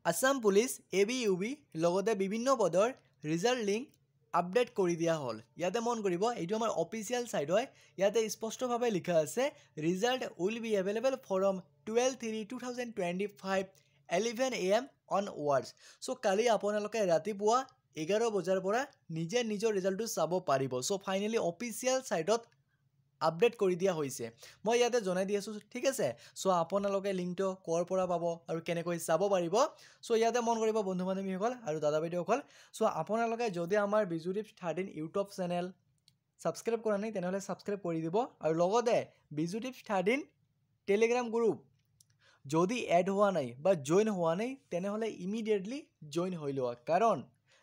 Assam police ABUB লগতে বিভিন্ন পদৰ ৰিজাল্ট লিংক আপডেট কৰি দিয়া হ'ল। ইয়াতে মন কৰিব এইটো আমাৰ অফিচিয়েল সাইট হয়। ইয়াতে স্পষ্টভাৱে লিখা আছে result will be available from 12/3/2025 11 AM onwards। So কালি আপোনালোকে ৰাতিপুৱা 11 বজাৰ পৰা নিজে নিজৰ ৰিজাল্টটো চাব পাৰিব। সো ফাইনালি অফিচিয়েল সাইটত আপডেট কৰি দিয়া হৈছে। মই ইয়াতে জনাই দি আছো ঠিক আছে। সো আপোনালোকে লিংকটো কৰ পৰা পাব আৰু কেনেকৈ চাব পাৰিব। সো ইয়াতে মন কৰিব বন্ধু বান্ধৱীসকল আৰু দাদা বাইদেউসকল, সো আপোনালোকে যদি আমাৰ Biju tips 13 YouTube channel subscribe কৰা নাই তেনেহলে সাবস্ক্ৰাইব কৰি দিব আৰু লগতে বিজু টিপছ 13 টেলিগ্ৰাম গ্ৰুপ যদি এড হোৱা নাই বা জয়েন হোৱা নাই তেনেহলে ইমিডিয়েটলি জয়েন হৈ লোৱা, কাৰণ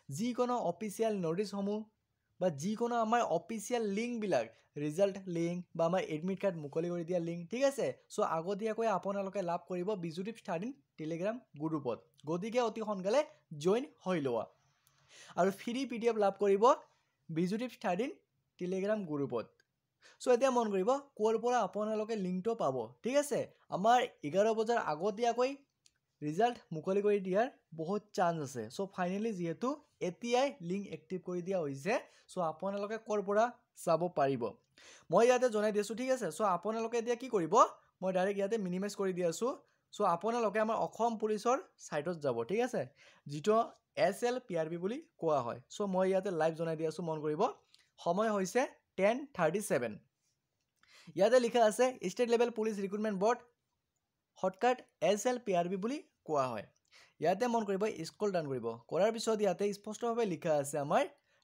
যিকোনো অফিচিয়েল নোটিছসমূহ বা যিকোনো আমাৰ অফিচিয়েল লিংক বিলাক ৰিজাল্ট লিংক বা আমাৰ এডমিট কাৰ্ড মুকলি কৰি দিয়া লিংক ঠিক আছে। সো আগতীয়াকৈ আপোনালোকে লাভ কৰিব বিজু টিপছ 13 টেলিগ্ৰাম গ্ৰুপত, গতিকে অতি সোনকালে জয়েন হৈ লোৱা আৰু ফ্ৰী PDF লাভ কৰিব বিজু টিপছ 13 টেলিগ্ৰাম গ্ৰুপত। সো এতিয়া মন কৰিব কোৰ পৰা আপোনালোকে লিংকটো পাব ঠিক আছে। আমাৰ 11 বজাৰ আগতীয়াকৈ ৰিজাল্ট মুকলি কৰি দিয়াৰ বহুত চান্স আছে। সো ফাইনালি যেহেতু এতিয়াই লিংক এক্টিভ কৰি দিয়া হৈছে, সো আপোনালোকে কোৰ পৰা চাব পাৰিব। মই ইয়াতে জনাই দিছো ঠিক আছে। সো আপোনালোকে এতিয়া কি কৰিব, মই ডাইৰেক্ট ইয়াতে মিনিমাইজ কৰি দি আছো। সো আপোনালোকে আমাৰ অসম পুলিচৰ সাইটত যাব ঠিক আছে, যেটো SLPRB বুলি কোৱা হয়। সো মই ইয়াতে লাইভ জনাই দি আছো, মন কৰিব সময় হৈছে 10:37। ইয়াতে লিখা আছে state level police recruitment board shortcut SLPRB বুলি কোৱা হয়। ইয়াতে মন কৰিব স্ক্ৰল ডাউন কৰিব, কৰাৰ পিছত ইয়াতে স্পষ্টভাৱে লিখা আছে আমাৰ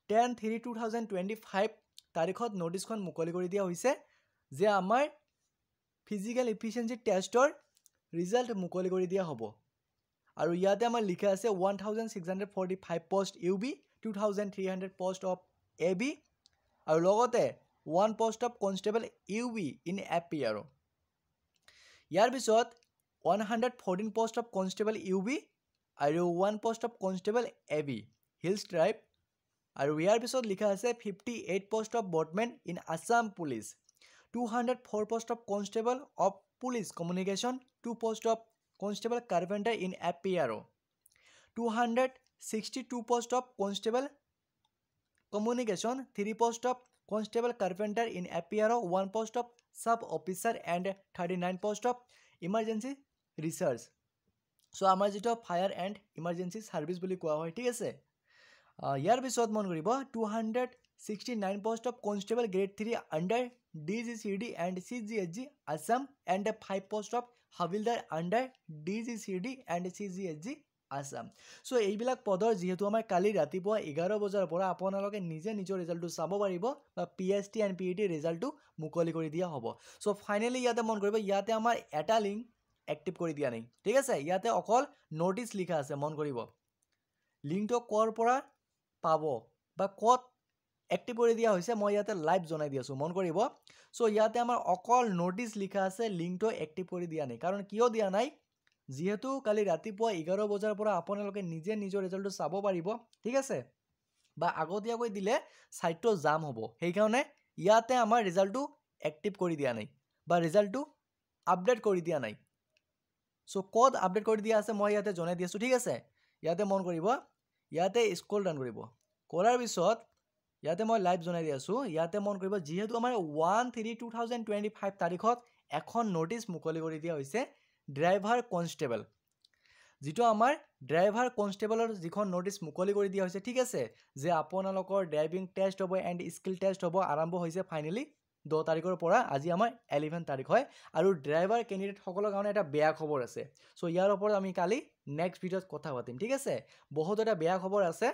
10/3/2025 তাৰিখত নোটিছখন মুকলি কৰি দিয়া হৈছে যে আমাৰ ফিজিক্যাল এফিচিয়েন্সি টেষ্টৰ ৰিজাল্ট মুকলি কৰি দিয়া হ'ব। আৰু ইয়াতে আমাৰ লিখা আছে 1645 post UB, 2300 post of AB আৰু লগতে 1 post of constable UB in APR। ইয়াৰ পিছত 114 পোষ্ট অফ কনষ্টেবল UB আৰু 1 post of constable AB hills tribe. আৰু ইয়াৰ পিছত লিখা আছে 58 post of boatmen in Assam police, 204 post of constable of police communication, 2 post of constable carpenter in APR, 262 post of constable communication, 3 post of constable carpenter in APR, 1 post of sub officer and 39 post off emergency research. So আমাৰ যেটো fire and emergency service বুলি কোৱা হয় ঠিক আছে। ইয়াৰ পিছত মন কৰিব 269 post of constable grade 3 under DGCD and CGHG Assam and 5 post off havildar under DGCD and CGHG Assam. So এইবিলাক পদৰ যেহেতু আমাৰ কালি ৰাতিপুৱা 11 বজাৰ পৰা আপোনালোকে নিজে নিজৰ ৰিজাল্টটো চাব পাৰিব বা PST এণ্ড PET ৰিজাল্টটো মুকলি কৰি দিয়া হ'ব। সো ফাইনালি ইয়াতে মন কৰিব ইয়াতে আমাৰ এটা লিংক এক্টিভ কৰি দিয়া নাই ঠিক আছে। ইয়াতে অকল নোটিছ লিখা আছে, মন কৰিব লিংকটো কৰ পৰা পাব বা কত এক্টিভ কৰি দিয়া হৈছে মই ইয়াতে লাইভ জনাই দি আছো, মন কৰিব। সো ইয়াতে আমাৰ অকল নোটিছ লিখা আছে, লিংকটো এক্টিভ কৰি দিয়া নাই। কাৰণ কিয় দিয়া নাই, যেহেতু কালি ৰাতিপুৱা 11 বজাৰ পৰা আপোনালোকে নিজে নিজৰ ৰিজাল্টটো চাব পাৰিব ঠিক আছে, বা আগতীয়াকৈ দিলে সাইটটো জাম হ'ব, সেইকাৰণে ইয়াতে আমাৰ ৰিজাল্টটো এক্টিভ কৰি দিয়া নাই বা ৰিজাল্টটো আপডেট কৰি দিয়া নাই। সো কত আপডেট কৰি দিয়া আছে মই ইয়াতে জনাই দি আছো ঠিক আছে। ইয়াতে মন কৰিব ইয়াতে স্ক্ৰল ডাউন কৰিব, কৰাৰ পিছত ইয়াতে মই লাইভ জনাই দি আছো। ইয়াতে মন কৰিব যেহেতু আমাৰ 1/3/2025 তাৰিখত এখন নোটিছ মুকলি কৰি দিয়া হৈছে ড্ৰাইভাৰ কনষ্টেবল, যেটো আমাৰ ড্ৰাইভাৰ কনষ্টেবলৰ যিখন নোটিছ মুকলি কৰি দিয়া হৈছে ঠিক আছে, যে আপোনালোকৰ ড্ৰাইভিং টেষ্ট হ'ব এণ্ড স্কিল টেষ্ট হ'ব, আৰম্ভ হৈছে ফাইনেলি 10 তাৰিখৰ পৰা, আজি আমাৰ 11 তাৰিখ হয়। আৰু ড্ৰাইভাৰ কেণ্ডিডেট সকলৰ কাৰণে এটা বেয়া খবৰ আছে। সো ইয়াৰ ওপৰত আমি কালি নেক্সট ভিডিঅ'ত কথা পাতিম ঠিক আছে। বহুত এটা বেয়া খবৰ আছে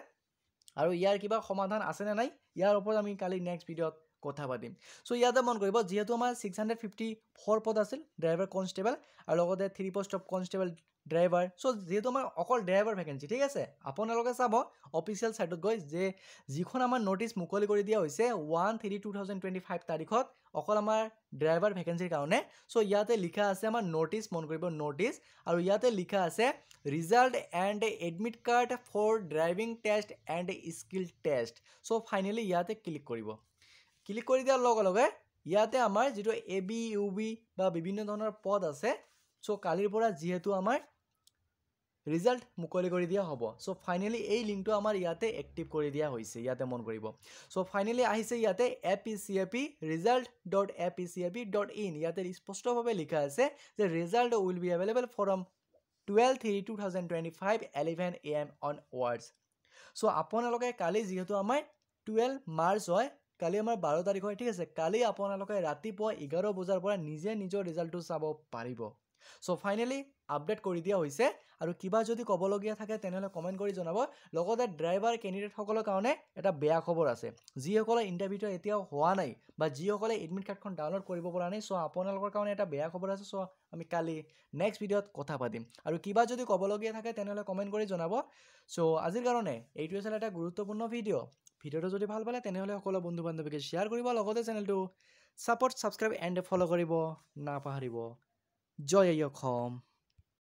আৰু ইয়াৰ কিবা সমাধান আছে নে নাই ইয়াৰ ওপৰত আমি কালি নেক্সট ভিডিঅ'ত কথা পাতিম। সো ইয়াতে মন কৰিব যেহেতু আমাৰ 654 পদ আছিল ড্ৰাইভাৰ কনষ্টেবল আৰু লগতে 3 post of constable driver. So যেহেতু আমাৰ অকল ড্ৰাইভাৰ ভেকেঞ্চি ঠিক আছে, আপোনালোকে চাব অফিচিয়েল সাইটত গৈ যে যিখন আমাৰ নোটিছ মুকলি কৰি দিয়া হৈছে 1/3/2025 তাৰিখত অকল আমাৰ ড্ৰাইভাৰ ভেকেঞ্চিৰ কাৰণে। সো ইয়াতে লিখা আছে আমাৰ নোটিছ, মন কৰিব নোটিছ, আৰু ইয়াতে লিখা আছে result and admit card for driving test and skill test. So finally ইয়াতে ক্লিক কৰিব, ক্লিক কৰি দিয়াৰ লগে লগে ইয়াতে আমাৰ যেটো ABUB বা বিভিন্ন ধৰণৰ পদ আছে। সো কালিৰ পৰা যেহেতু আমাৰ ৰিজাল্ট মুকলি কৰি দিয়া হ'ব সো ফাইনালি এই লিংকটো আমাৰ ইয়াতে এক্টিভ কৰি দিয়া হৈছে ইয়াতে মন কৰিব সো ফাইনালি আহিছে ইয়াতে apcap.result.apcap.in ইয়াতে স্পষ্টভাৱে লিখা আছে যে result will be available from 12/3/2025 11 AM onwards so আপোনালোকে কালি যেহেতু আমাৰ 12 মাৰ্চ হয় কালি আমাৰ 12 তাৰিখ হয় ঠিক আছে কালি আপোনালোকে ৰাতিপুৱা 11 বজাৰ পৰা নিজে নিজৰ ৰিজাল্টটো চাব পাৰিব সো ফাইনালি আপডেট কৰি দিয়া হৈছে আৰু কিবা যদি ক'বলগীয়া থাকে তেনেহলে কমেন্ট কৰি জনাব লগতে ড্ৰাইভাৰ কেণ্ডিডেট সকলৰ কাৰণে এটা বেয়া খবৰ আছে যিসকলে ইন্টাৰভিউটো এতিয়াও হোৱা নাই বা যিসকলে এডমিট কাৰ্ডখন ডাউনলোড কৰিব পৰা নাই সো আপোনালোকৰ কাৰণে এটা বেয়া খবৰ আছে সো আমি কালি নেক্সট ভিডিঅ'ত কথা পাতিম আৰু কিবা যদি ক'বলগীয়া থাকে তেনেহলে কমেন্ট কৰি জনাব সো আজিৰ কাৰণে এইটো আছিল এটা গুৰুত্বপূৰ্ণ ভিডিঅ'টো যদি ভাল পালে তেনেহলে সকলো বন্ধু বান্ধৱীকে শ্বেয়াৰ কৰিব লগতে চেনেলটো সাপোৰ্ট সাবস্ক্ৰাইব এণ্ড ফলো কৰিব নাপাহৰিব জয় অসম